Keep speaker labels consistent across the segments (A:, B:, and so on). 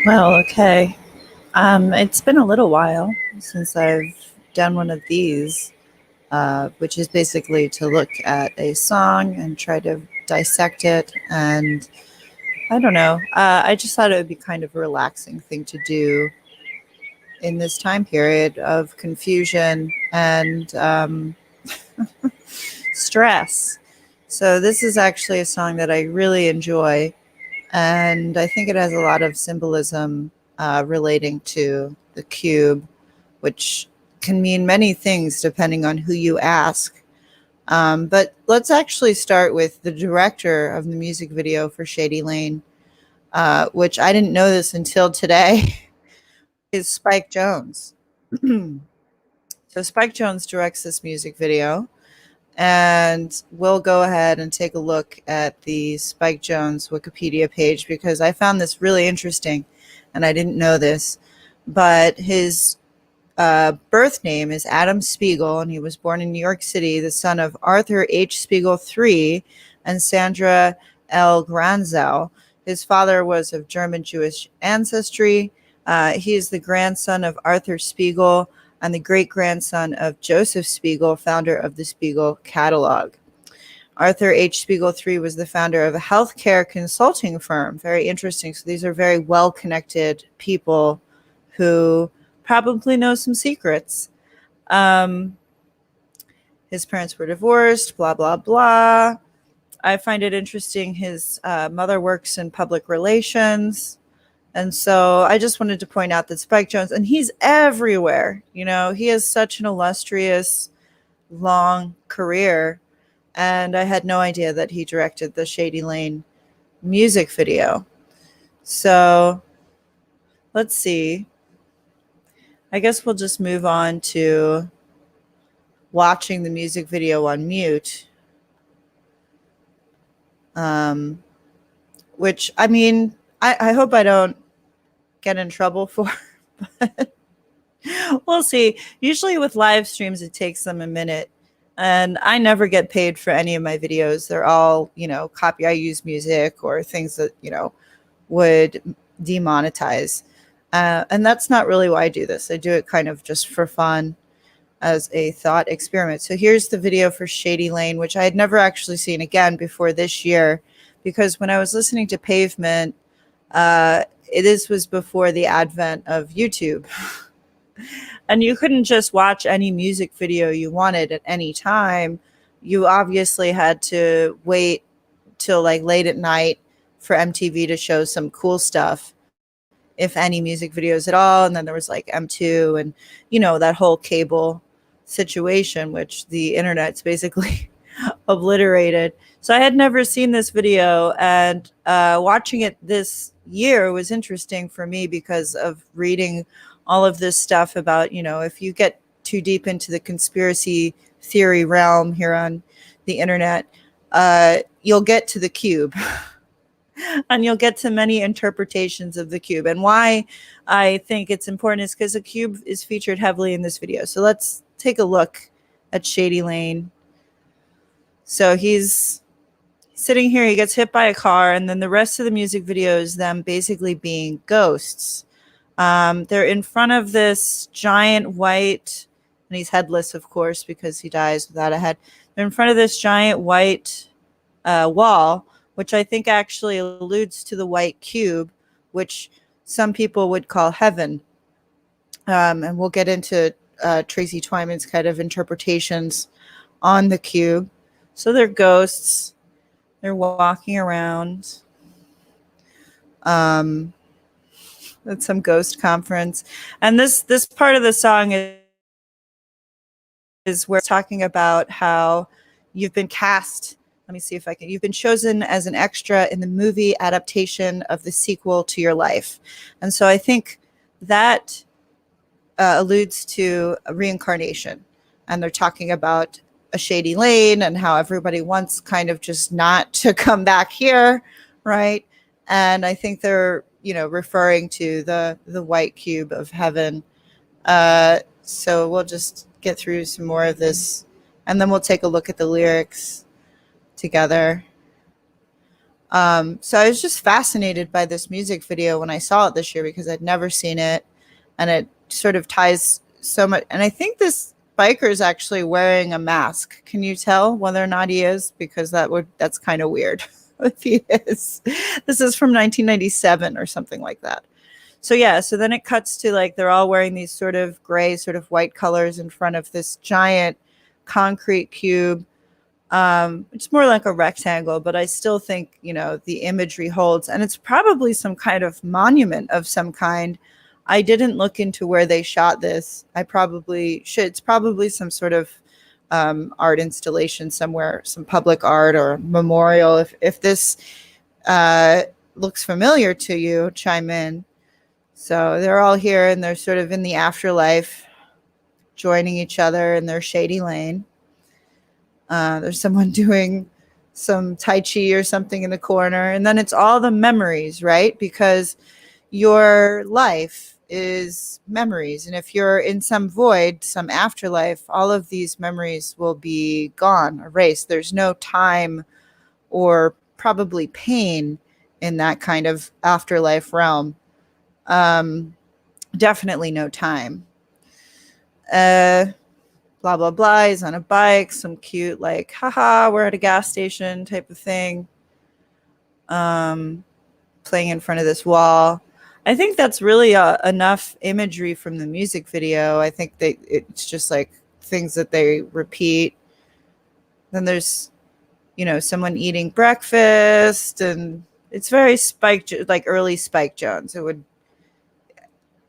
A: Well, okay. It's been a little while since I've done one of these, which is basically to look at a song and try to dissect it. And I don't know. I just thought it would be kind of a relaxing thing to do in this time period of confusion and stress. So, this is actually a song that I really enjoy. And I think it has a lot of symbolism relating to the cube, which can mean many things depending on who you ask. But let's actually start with the director of the music video for Shady Lane, which I didn't know this until today, is Spike Jones. So Spike Jones directs this music video, and we'll go ahead and take a look at the Spike Jones Wikipedia page because I found this really interesting, and I didn't know this. But his birth name is Adam Spiegel, and he was born in New York City, the son of Arthur H. Spiegel III and Sandra L. Granzow. His father was of German Jewish ancestry. He is the grandson of Arthur Spiegel and the great-grandson of Joseph Spiegel, founder of the Spiegel Catalog. Arthur H. Spiegel III was the founder of a healthcare consulting firm. Very interesting. So these are very well-connected people who probably know some secrets. His parents were divorced, blah, blah, blah. I find it interesting. His mother works in public relations. And so I just wanted to point out that Spike Jones, and he's everywhere. You know, he has such an illustrious, long career. And I had no idea that he directed the Shady Lane music video. So let's see. I guess we'll just move on to watching the music video on mute. Which, I mean, I hope I don't get in trouble for, but we'll see. Usually with live streams, it takes them a minute. And I never get paid for any of my videos. They're all, copy. I use music or things that, would demonetize. And that's not really why I do this. I do it kind of just for fun as a thought experiment. So here's the video for Shady Lane, which I had never actually seen again before this year, because when I was listening to Pavement, this was before the advent of YouTube. And you couldn't just watch any music video you wanted at any time. You obviously had to wait till like late at night for MTV to show some cool stuff, if any music videos at all. And then there was like M2 and, that whole cable situation, which the internet's basically obliterated. So I had never seen this video, and watching it this year was interesting for me because of reading all of this stuff about, if you get too deep into the conspiracy theory realm here on the internet, you'll get to the cube. And you'll get to many interpretations of the cube. And why I think it's important is because the cube is featured heavily in this video. So let's take a look at Shady Lane. So he's sitting here, he gets hit by a car, and then the rest of the music video is them basically being ghosts. They're in front of this giant white, and he's headless, of course, because he dies without a head. They're in front of this giant white wall, which I think actually alludes to the white cube, which some people would call heaven. And we'll get into Tracy Twyman's kind of interpretations on the cube. So they're ghosts. They're walking around. At some ghost conference. And this part of the song is where it's talking about how you've been cast. Let me see if I can. You've been chosen as an extra in the movie adaptation of the sequel to your life. And so I think that alludes to a reincarnation. And they're talking about a Shady Lane and how everybody wants kind of just not to come back here, right? And I think they're, referring to the white cube of heaven. So we'll just get through some more of this, and then we'll take a look at the lyrics together. So I was just fascinated by this music video when I saw it this year because I'd never seen it, and it sort of ties so much. And I think this biker is actually wearing a mask. Can you tell whether or not he is? Because that's kind of weird if he is. This is from 1997 or something like that. So yeah, so then it cuts to like they're all wearing these sort of gray, sort of white colors in front of this giant concrete cube. It's more like a rectangle, but I still think, the imagery holds. And it's probably some kind of monument of some kind. I didn't look into where they shot this. I probably should. It's probably some sort of art installation somewhere, some public art or memorial. If this looks familiar to you, chime in. So they're all here and they're sort of in the afterlife, joining each other in their Shady Lane. There's someone doing some Tai Chi or something in the corner. And then it's all the memories, right? Because your life is memories. And if you're in some void, some afterlife, all of these memories will be gone, erased. There's no time or probably pain in that kind of afterlife realm. Definitely no time. Blah, blah, blah. He's on a bike, some cute, like, haha, we're at a gas station type of thing. Playing in front of this wall. I think that's really enough imagery from the music video. I think it's just like things that they repeat. Then there's, someone eating breakfast, and it's very like early Spike Jones. It would,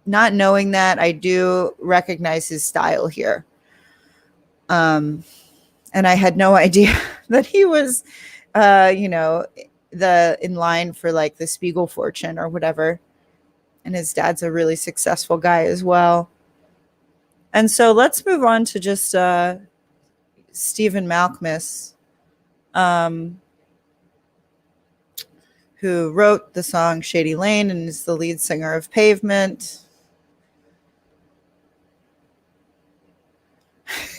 A: not knowing that, I do recognize his style here. And I had no idea that he was, in line for like the Spiegel fortune or whatever. And his dad's a really successful guy as well. And so let's move on to just Stephen Malkmus, who wrote the song Shady Lane and is the lead singer of Pavement.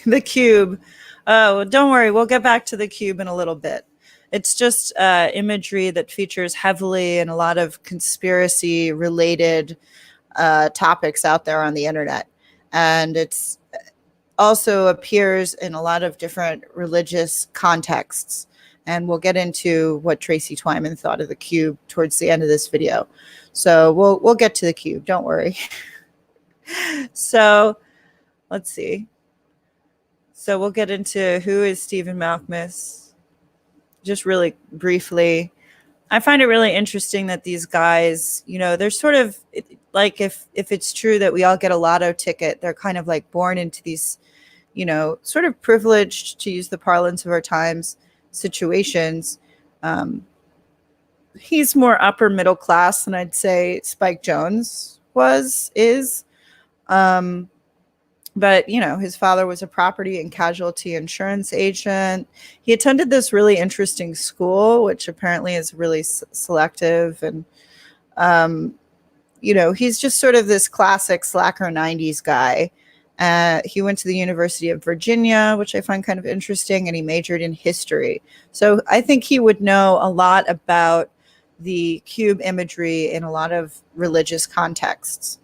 A: The Cube. Oh, don't worry. We'll get back to the Cube in a little bit. It's just imagery that features heavily in a lot of conspiracy related topics out there on the internet. And it's also appears in a lot of different religious contexts. And we'll get into what Tracy Twyman thought of the Cube towards the end of this video. So we'll get to the Cube. Don't worry. So let's see. So we'll get into who is Stephen Malkmus, just really briefly. I find it really interesting that these guys, they're sort of like if it's true that we all get a lotto ticket, they're kind of like born into these, sort of privileged, to use the parlance of our times, situations. He's more upper middle class than I'd say Spike Jones is. But, his father was a property and casualty insurance agent. He attended this really interesting school, which apparently is really selective. And, he's just sort of this classic slacker 90s guy. He went to the University of Virginia, which I find kind of interesting, and he majored in history. So I think he would know a lot about the cube imagery in a lot of religious contexts.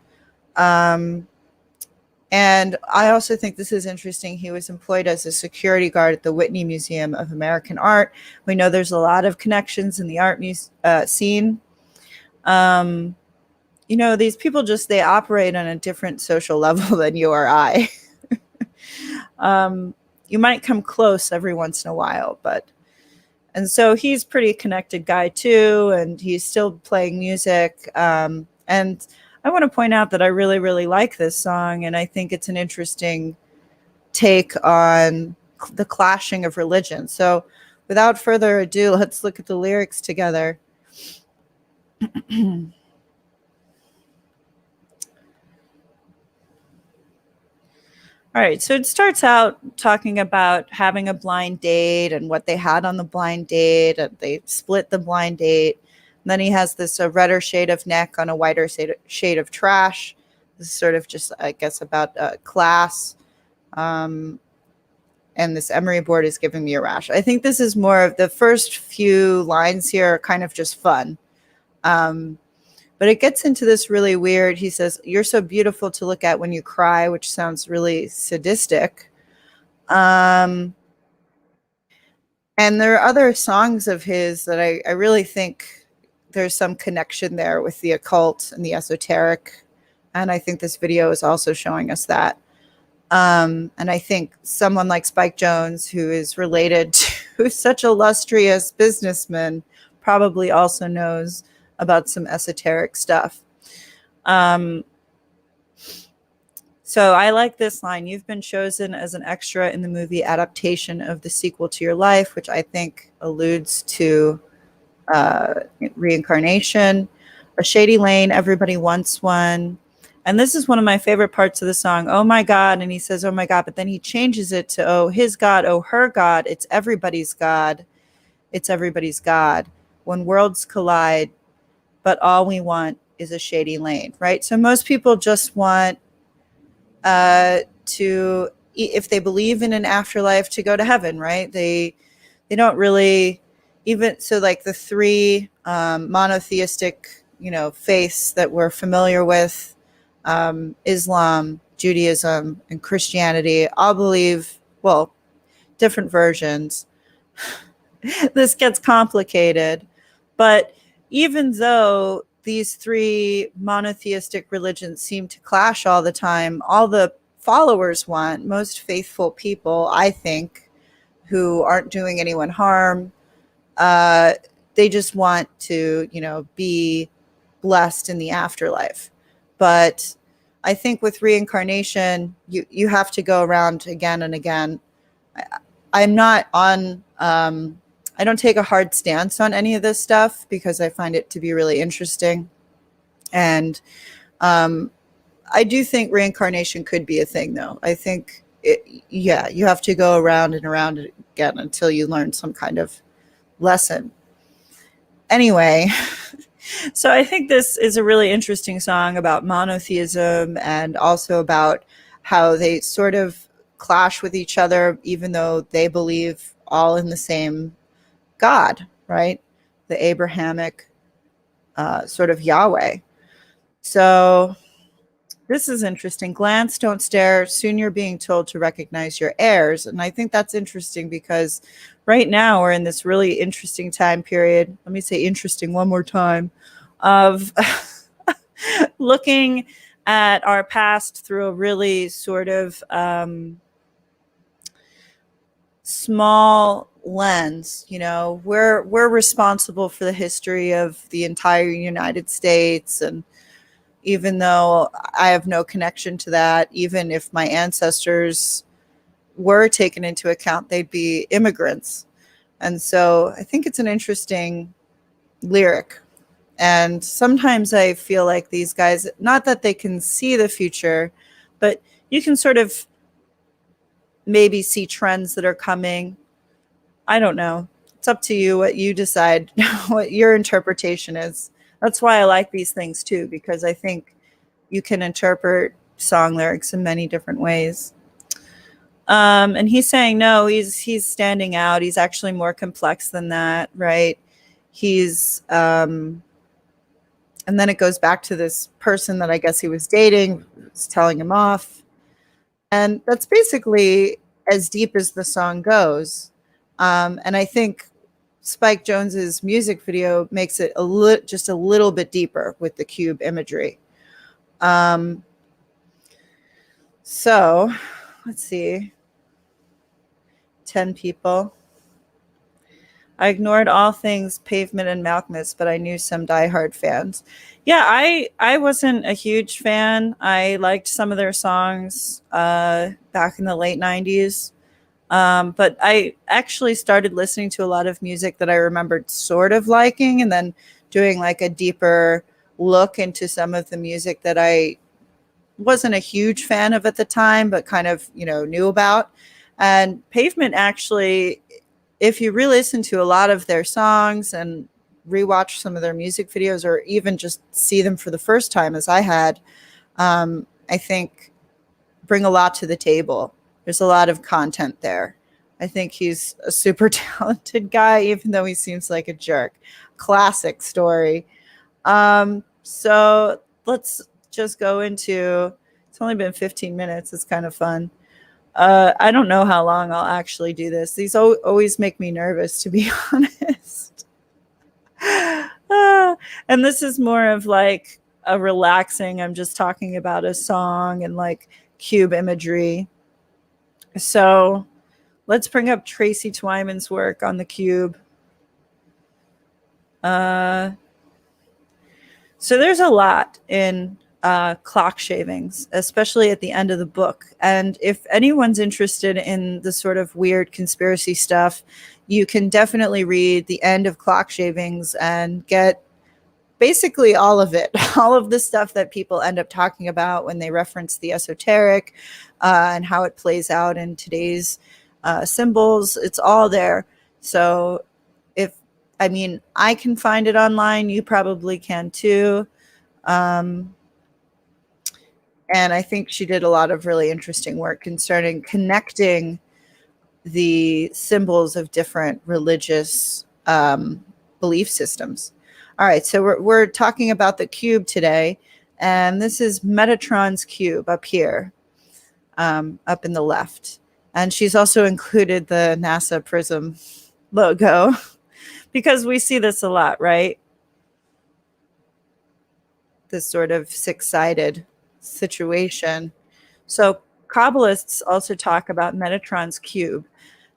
A: And I also think this is interesting. He was employed as a security guard at the Whitney Museum of American Art. We know there's a lot of connections in the art scene. These people they operate on a different social level than you or I. You might come close every once in a while, and so he's a pretty connected guy too, and he's still playing music. And I want to point out that I really, really like this song, and I think it's an interesting take on the clashing of religion. So without further ado, let's look at the lyrics together. All right, so it starts out talking about having a blind date and what they had on the blind date, and they split the blind date. And then he has this redder shade of neck on a whiter shade of trash. This is sort of just, I guess, about class. and this emery board is giving me a rash. I think this is more of the first few lines here are kind of just fun. But it gets into this really weird, he says, "You're so beautiful to look at when you cry," which sounds really sadistic. And there are other songs of his that I really think there's some connection there with the occult and the esoteric. And I think this video is also showing us that. And I think someone like Spike Jonze, who is related to such illustrious businessman, probably also knows about some esoteric stuff. So I like this line: "You've been chosen as an extra in the movie adaptation of the sequel to your life," which I think alludes to reincarnation. "A shady lane, everybody wants one." And this is one of my favorite parts of the song. "Oh my God." And he says, "Oh my God." But then he changes it to, "Oh, his God, oh, her God. It's everybody's God. It's everybody's God. When worlds collide, but all we want is a shady lane," right? So most people just want to, if they believe in an afterlife, to go to heaven, right? They don't really, even so, like the three monotheistic, faiths that we're familiar with, Islam, Judaism, and Christianity, all believe, well, different versions. This gets complicated, but even though these three monotheistic religions seem to clash all the time, all the followers want, most faithful people, I think, who aren't doing anyone harm, they just want to, be blessed in the afterlife. But I think with reincarnation, you have to go around again and again. I'm not on, I don't take a hard stance on any of this stuff because I find it to be really interesting. And I do think reincarnation could be a thing, though. I think, you have to go around and around again until you learn some kind of lesson. Anyway, so I think this is a really interesting song about monotheism and also about how they sort of clash with each other, even though they believe all in the same God, right? The Abrahamic sort of Yahweh. So this is interesting. "Glance, don't stare. Soon you're being told to recognize your heirs." And I think that's interesting because right now we're in this really interesting time period. Let me say interesting one more time, of looking at our past through a really sort of small lens. We're responsible for the history of the entire United States, and even though I have no connection to that, even if my ancestors were taken into account, they'd be immigrants. And so I think it's an interesting lyric. And sometimes I feel like these guys, not that they can see the future, but you can sort of maybe see trends that are coming. I don't know. It's up to you what you decide, what your interpretation is. That's why I like these things too, because I think you can interpret song lyrics in many different ways. And he's saying, no, he's standing out. He's actually more complex than that, right? He's, and then it goes back to this person that I guess he was dating, was telling him off. And that's basically as deep as the song goes. And I think Spike Jonze's music video makes it just a little bit deeper with the cube imagery. So let's see. 10 people. I ignored all things Pavement and Malcolmus, but I knew some diehard fans. Yeah, I wasn't a huge fan. I liked some of their songs back in the late 90s. But I actually started listening to a lot of music that I remembered sort of liking, and then doing like a deeper look into some of the music that I wasn't a huge fan of at the time, but kind of, knew about. And Pavement actually, if you re-listen to a lot of their songs and rewatch some of their music videos, or even just see them for the first time, as I had, I think bring a lot to the table. There's a lot of content there. I think he's a super talented guy, even though he seems like a jerk. Classic story. So let's just go into. It's only been 15 minutes. It's kind of fun. I don't know how long I'll actually do this. These always make me nervous, to be honest. And this is more of like a relaxing. I'm just talking about a song and like cube imagery. So let's bring up Tracy Twyman's work on the cube. Uh, so there's a lot in clock shavings, especially at the end of the book. And if anyone's interested in the sort of weird conspiracy stuff, you can definitely read the end of clock shavings and get basically all of it, all of the stuff that people end up talking about when they reference the esoteric and how it plays out in today's symbols. It's all there. So I mean, I can find it online. You probably can too. Um, and I think she did a lot of really interesting work concerning connecting the symbols of different religious belief systems. All right, so we're talking about the cube today, and this is Metatron's cube up here, up in the left. And she's also included the NASA Prism logo because we see this a lot, right? This sort of six-sided situation. So Kabbalists also talk about Metatron's cube.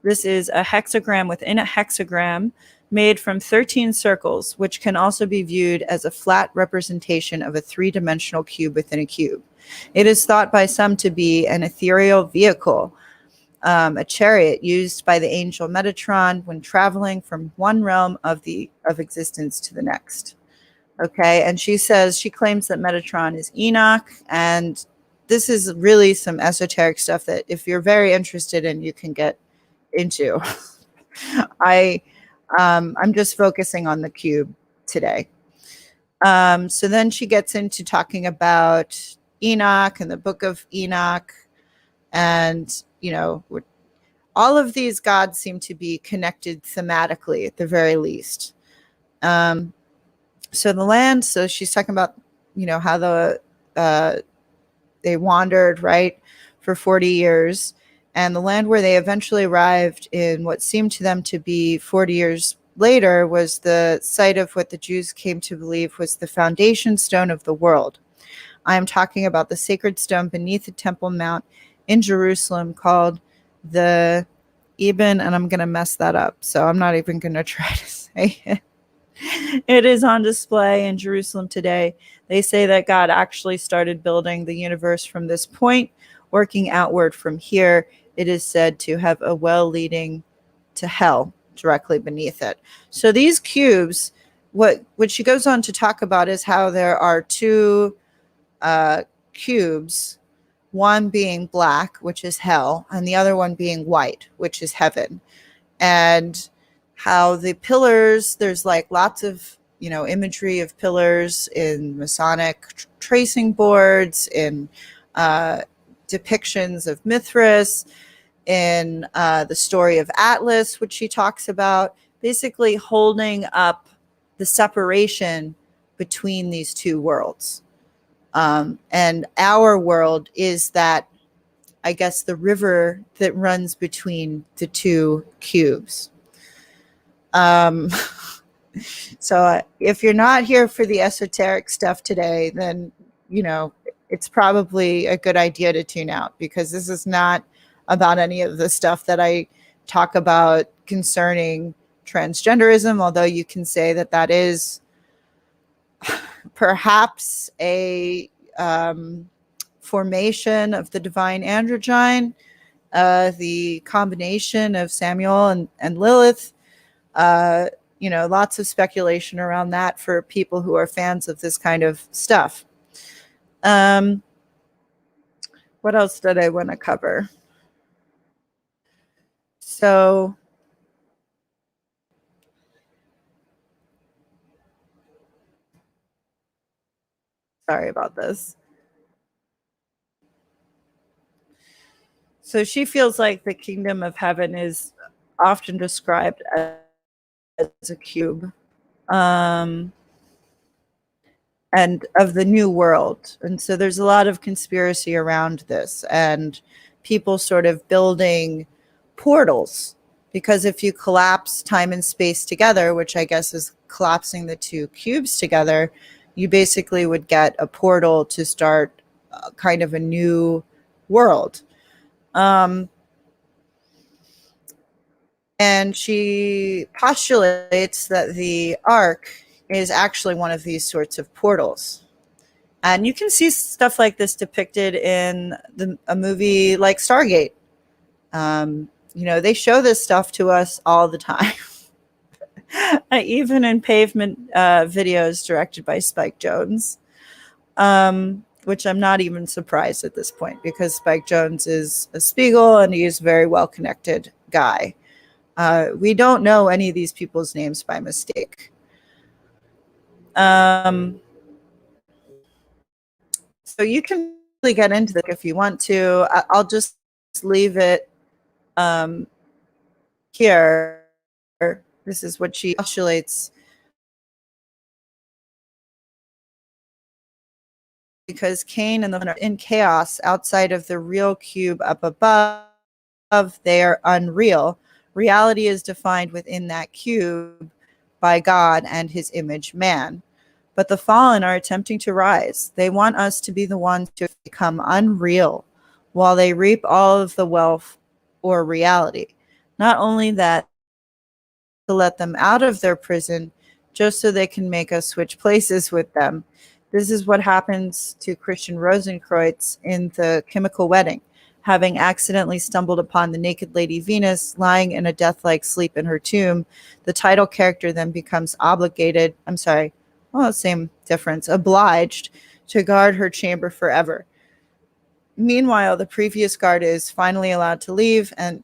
A: This is a hexagram within a hexagram made from 13 circles, which can also be viewed as a flat representation of a three-dimensional cube within a cube. It is thought by some to be an ethereal vehicle, a chariot used by the angel Metatron when traveling from one realm of existence to the next. Okay, and she claims that Metatron is Enoch, and this is really some esoteric stuff that if you're very interested in, you can get into. I'm just focusing on the cube today. So then she gets into talking about Enoch and the book of Enoch, and all of these gods seem to be connected thematically at the very least. So the land. So she's talking about how they wandered, right, for 40 years. And the land where they eventually arrived in what seemed to them to be 40 years later was the site of what the Jews came to believe was the foundation stone of the world. I am talking about the sacred stone beneath the Temple Mount in Jerusalem called the Eben, and I'm going to mess that up, so I'm not even going to try to say it. It is on display in Jerusalem today. They say that God actually started building the universe from this point, working outward from here. It is said to have a well leading to hell directly beneath it. So these cubes, what she goes on to talk about is how there are two cubes, one being black, which is hell, and the other one being white, which is heaven. And how the pillars, there's like lots of imagery of pillars in Masonic tracing boards, in depictions of Mithras, in the story of Atlas, which she talks about, basically holding up the separation between these two worlds. And our world is that, I guess, the river that runs between the two cubes. So if you're not here for the esoteric stuff today, then, it's probably a good idea to tune out, because this is not about any of the stuff that I talk about concerning transgenderism, although you can say that that is perhaps a formation of the divine androgyne, the combination of Samuel and Lilith. Lots of speculation around that for people who are fans of this kind of stuff. What else did I want to cover? So sorry about this. So she feels like the kingdom of heaven is often described as a cube, um, and of the new world. And so there's a lot of conspiracy around this, and people sort of building portals, because if you collapse time and space together, which I guess is collapsing the two cubes together, you basically would get a portal to start kind of a new world. Um, and she postulates that the arc is actually one of these sorts of portals. And you can see stuff like this depicted in a movie like Stargate. They show this stuff to us all the time, even in Pavement videos directed by Spike Jonze, which I'm not even surprised at this point, because Spike Jonze is a Spiegel and he's a very well-connected guy. We don't know any of these people's names by mistake. So you can really get into this if you want to. I'll just leave it here. This is what she postulates. Because Cain and the woman are in chaos outside of the real cube up above, they are unreal. Reality is defined within that cube by God and his image, man. But the fallen are attempting to rise. They want us to be the ones to become unreal while they reap all of the wealth or reality. Not only that, to let them out of their prison just so they can make us switch places with them. This is what happens to Christian Rosenkreutz in The Chemical Wedding. Having accidentally stumbled upon the naked Lady Venus lying in a death-like sleep in her tomb, the title character then becomes same difference, obliged to guard her chamber forever. Meanwhile, the previous guard is finally allowed to leave, and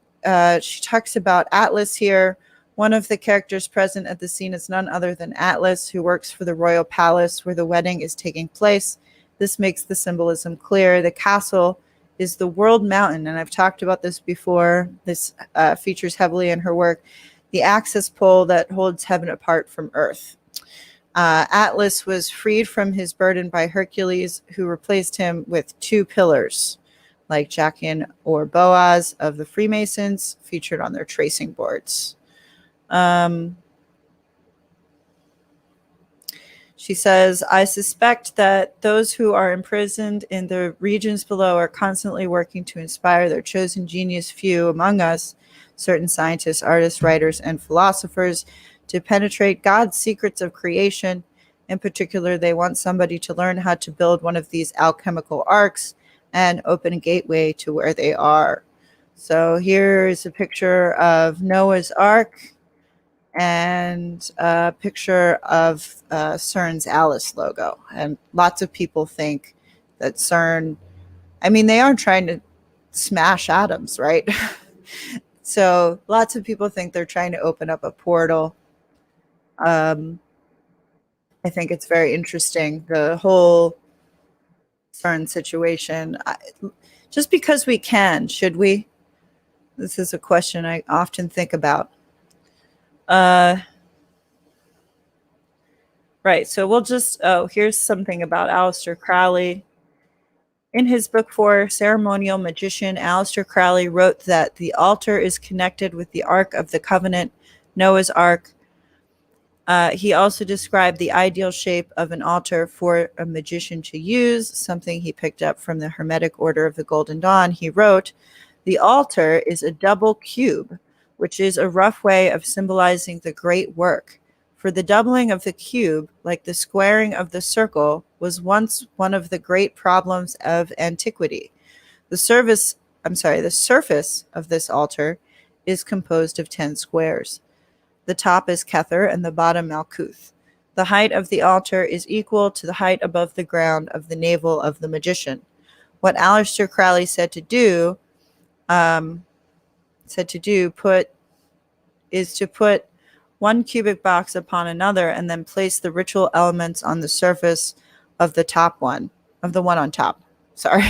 A: she talks about Atlas here. One of the characters present at the scene is none other than Atlas, who works for the royal palace where the wedding is taking place. This makes the symbolism clear. The castle is the world mountain, and I've talked about this before. This features heavily in her work. The access pole that holds heaven apart from earth. Atlas was freed from his burden by Hercules, who replaced him with two pillars, like Jachin or Boaz of the Freemasons, featured on their tracing boards. She says, I suspect that those who are imprisoned in the regions below are constantly working to inspire their chosen genius few among us, certain scientists, artists, writers, and philosophers, to penetrate God's secrets of creation. In particular, they want somebody to learn how to build one of these alchemical arcs and open a gateway to where they are. So here is a picture of Noah's Ark and a picture of CERN's Alice logo. And lots of people think that CERN, they are trying to smash atoms, right? So lots of people think they're trying to open up a portal. I think it's very interesting, the whole CERN situation. Just because we can, should we? This is a question I often think about. Right, so we'll just, here's something about Aleister Crowley. In his book for Ceremonial Magician, Aleister Crowley wrote that the altar is connected with the Ark of the Covenant, Noah's Ark. He also described the ideal shape of an altar for a magician to use, something he picked up from the Hermetic Order of the Golden Dawn. He wrote, the altar is a double cube, which is a rough way of symbolizing the great work. For the doubling of the cube, like the squaring of the circle, was once one of the great problems of antiquity. The surface of this altar is composed of 10 squares. The top is Kether and the bottom Malkuth. The height of the altar is equal to the height above the ground of the navel of the magician. What Aleister Crowley said to do is to put one cubic box upon another and then place the ritual elements on the surface of the one on top. Sorry.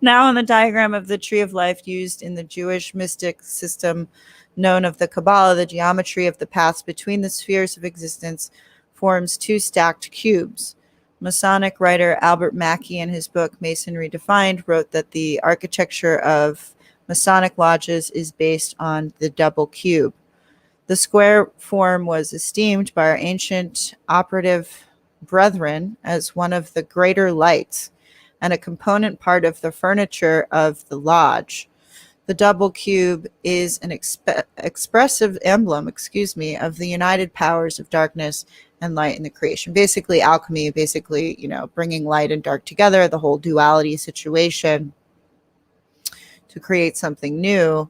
A: Now on the diagram of the tree of life used in the Jewish mystic system known of the Kabbalah, the geometry of the paths between the spheres of existence forms two stacked cubes. Masonic writer Albert Mackey, in his book Masonry Defined, wrote that the architecture of Masonic lodges is based on the double cube. The square form was esteemed by our ancient operative brethren as one of the greater lights and a component part of the furniture of the lodge. The double cube is an expressive emblem, of the united powers of darkness and light in the creation. Basically, alchemy, bringing light and dark together, the whole duality situation to create something new.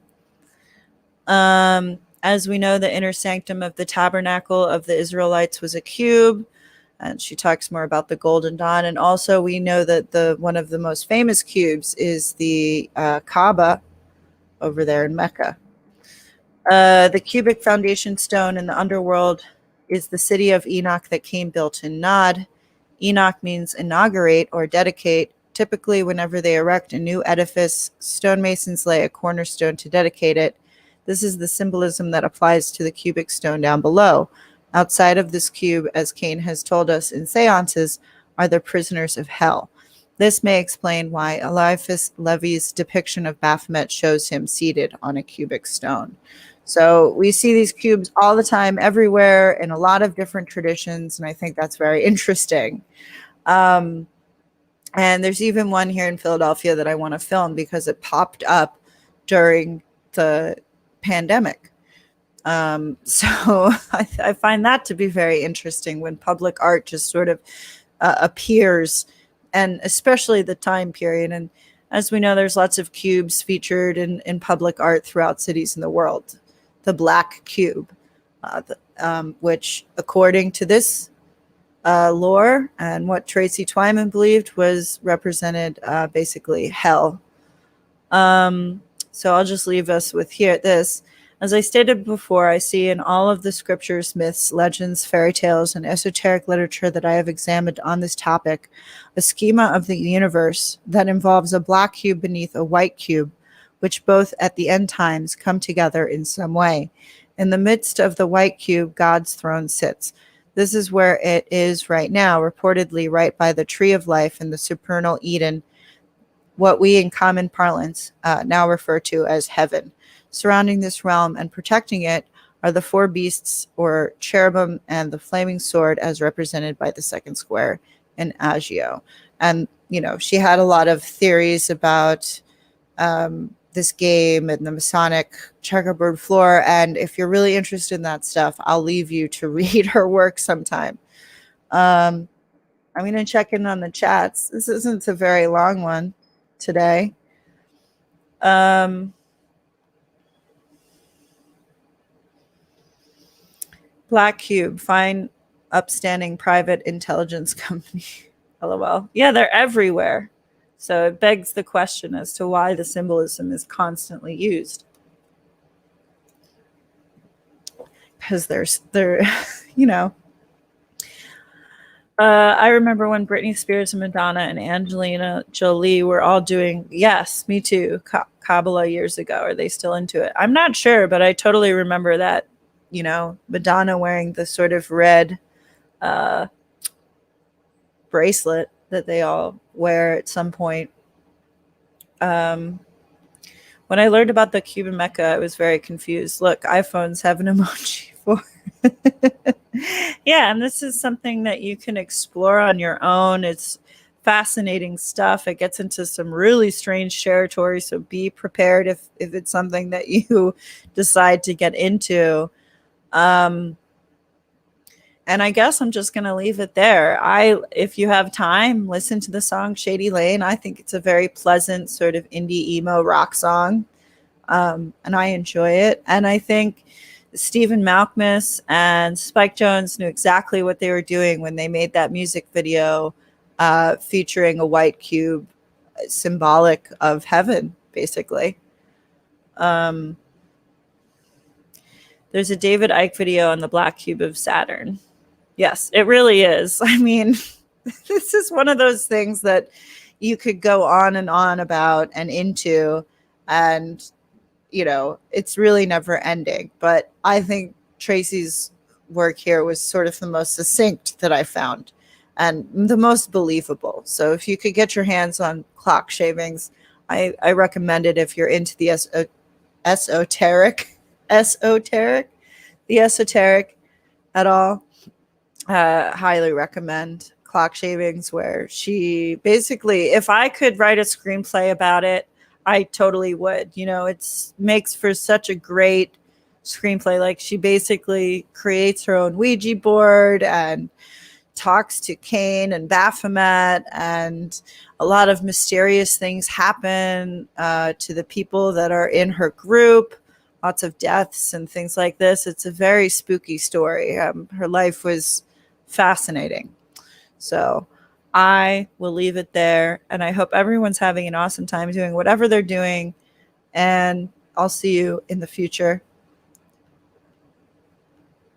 A: As we know, the inner sanctum of the tabernacle of the Israelites was a cube. And she talks more about the Golden Dawn. And also we know that one of the most famous cubes is the Kaaba over there in Mecca. The cubic foundation stone in the underworld is the city of Enoch that came built in Nod. Enoch means inaugurate or dedicate. Typically, whenever they erect a new edifice, stonemasons lay a cornerstone to dedicate it. This is the symbolism that applies to the cubic stone down below. Outside of this cube, as Cain has told us in seances, are the prisoners of hell. This may explain why Eliphas Levi's depiction of Baphomet shows him seated on a cubic stone. So we see these cubes all the time, everywhere, in a lot of different traditions, and I think that's very interesting. And there's even one here in Philadelphia that I want to film because it popped up during the pandemic. So I find that to be very interesting when public art just sort of appears, and especially the time period. And as we know, there's lots of cubes featured in public art throughout cities in the world. The black cube, which according to this lore and what Tracy Twyman believed was represented basically hell. So I'll just leave us with this. As I stated before, I see in all of the scriptures, myths, legends, fairy tales, and esoteric literature that I have examined on this topic, a schema of the universe that involves a black cube beneath a white cube, which both at the end times come together in some way. In the midst of the white cube, God's throne sits. This is where it is right now, reportedly right by the tree of life in the supernal Eden, what we in common parlance now refer to as heaven. Surrounding this realm and protecting it are the four beasts or cherubim and the flaming sword as represented by the second square in Agio. And, she had a lot of theories about this game and the Masonic checkerboard floor. And if you're really interested in that stuff, I'll leave you to read her work sometime. I'm going to check in on the chats. This isn't a very long one today. Black Cube, fine, upstanding private intelligence company. LOL. Yeah, they're everywhere. So it begs the question as to why the symbolism is constantly used. Because they're, I remember when Britney Spears and Madonna and Angelina Jolie were all doing, yes, me too, Kabbalah years ago. Are they still into it? I'm not sure, but I totally remember that, Madonna wearing the sort of red bracelet that they all wear at some point. When I learned about the Cuban Mecca, I was very confused. Look, iPhones have an emoji for yeah, and this is something that you can explore on your own. It's fascinating stuff. It gets into some really strange territory, so be prepared if it's something that you decide to get into. And I guess I'm just going to leave it there. If you have time, listen to the song Shady Lane. I think it's a very pleasant sort of indie emo rock song. And I enjoy it. And I think Stephen Malkmus and Spike Jonze knew exactly what they were doing when they made that music video featuring a white cube, symbolic of heaven, basically. There's a David Icke video on the black cube of Saturn. Yes, it really is. I mean, this is one of those things that, you could go on and on about and into, and it's really never ending. But I think Tracy's work here was sort of the most succinct that I found and the most believable. So if you could get your hands on Clock Shavings, I recommend it if you're into the esoteric, esoteric, the esoteric at all. Highly recommend Clock Shavings, where she basically, if I could write a screenplay about it, I totally would. It makes for such a great screenplay. Like, she basically creates her own Ouija board and talks to Kane and Baphomet, and a lot of mysterious things happen to the people that are in her group. Lots of deaths and things like this. It's a very spooky story. Her life was fascinating. So I will leave it there, and I hope everyone's having an awesome time doing whatever they're doing, and I'll see you in the future.